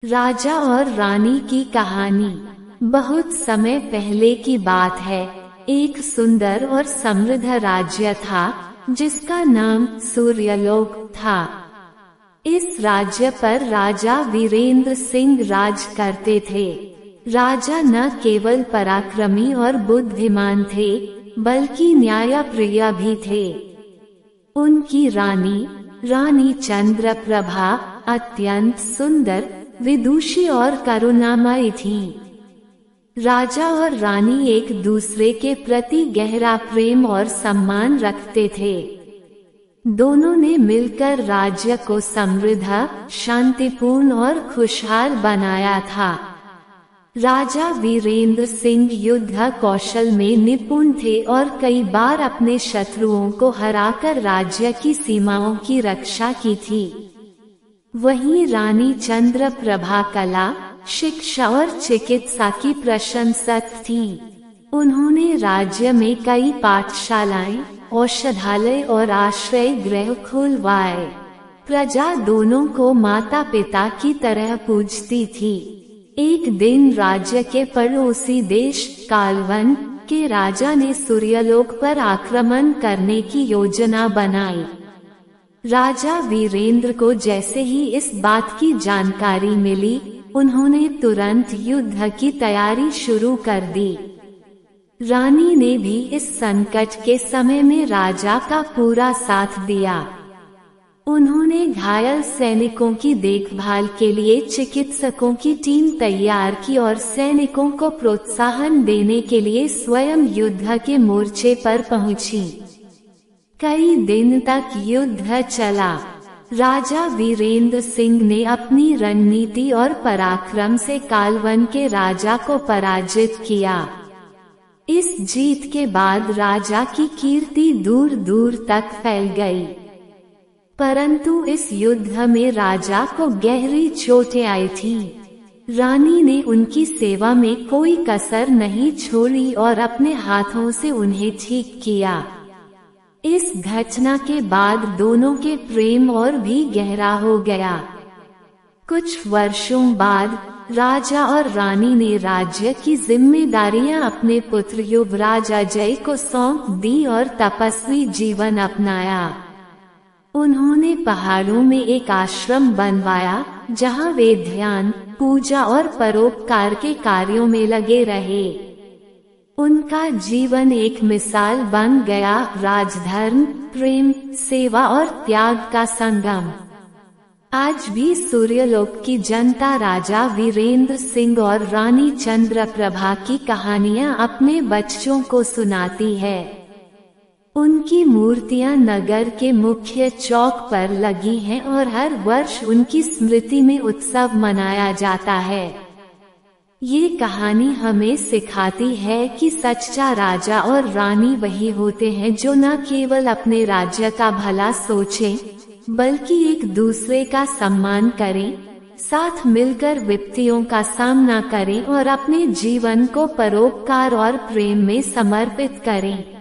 राजा और रानी की कहानी। बहुत समय पहले की बात है। एक सुंदर और समृद्ध राज्य था जिसका नाम सूर्यलोक था। इस राज्य पर राजा वीरेंद्र सिंह राज करते थे। राजा न केवल पराक्रमी और बुद्धिमान थे बल्कि न्यायप्रिय भी थे। उनकी रानी चंद्रप्रभा अत्यंत सुंदर, विदुषी और करुणामयी थीं। राजा और रानी एक दूसरे के प्रति गहरा प्रेम और सम्मान रखते थे। दोनों ने मिलकर राज्य को समृद्ध, शांतिपूर्ण और खुशहाल बनाया था। राजा वीरेंद्र सिंह युद्ध कौशल में निपुण थे और कई बार अपने शत्रुओं को हराकर राज्य की सीमाओं की रक्षा की थी। वहीं रानी चंद्रप्रभा कला, शिक्षा और चिकित्सा की प्रशंसक थीं। उन्होंने राज्य में कई पाठशालाएं, औषधालय और आश्रय गृह खुलवाए। प्रजा दोनों को माता पिता की तरह पूजती थी। एक दिन राज्य के पड़ोसी देश कालवन के राजा ने सूर्यलोक पर आक्रमण करने की योजना बनाई। राजा वीरेंद्र को जैसे ही इस बात की जानकारी मिली, उन्होंने तुरंत युद्ध की तैयारी शुरू कर दी। रानी ने भी इस संकट के समय में राजा का पूरा साथ दिया। उन्होंने घायल सैनिकों की देखभाल के लिए चिकित्सकों की टीम तैयार की और सैनिकों को प्रोत्साहन देने के लिए स्वयं युद्ध के मोर्चे पर पहुंची। कई दिन तक युद्ध चला। राजा वीरेंद्र सिंह ने अपनी रणनीति और पराक्रम से कालवन के राजा को पराजित किया। इस जीत के बाद राजा की कीर्ति दूर दूर तक फैल गई। परंतु इस युद्ध में राजा को गहरी चोटें आई थीं। रानी ने उनकी सेवा में कोई कसर नहीं छोड़ी और अपने हाथों से उन्हें ठीक किया। इस घटना के बाद दोनों के प्रेम और भी गहरा हो गया। कुछ वर्षों बाद राजा और रानी ने राज्य की जिम्मेदारियां अपने पुत्र युवराज अजय को सौंप दी और तपस्वी जीवन अपनाया। उन्होंने पहाड़ों में एक आश्रम बनवाया जहां वे ध्यान, पूजा और परोपकार के कार्यों में लगे रहे। उनका जीवन एक मिसाल बन गया, राजधर्म, प्रेम, सेवा और त्याग का संगम। आज भी सूर्यलोक की जनता राजा वीरेंद्र सिंह और रानी चंद्रप्रभा की कहानियां अपने बच्चों को सुनाती है। उनकी मूर्तियां नगर के मुख्य चौक पर लगी हैं और हर वर्ष उनकी स्मृति में उत्सव मनाया जाता है। ये कहानी हमें सिखाती है कि सच्चा राजा और रानी वही होते हैं जो न केवल अपने राज्य का भला सोचें, बल्कि एक दूसरे का सम्मान करें, साथ मिलकर विपत्तियों का सामना करें और अपने जीवन को परोपकार और प्रेम में समर्पित करें।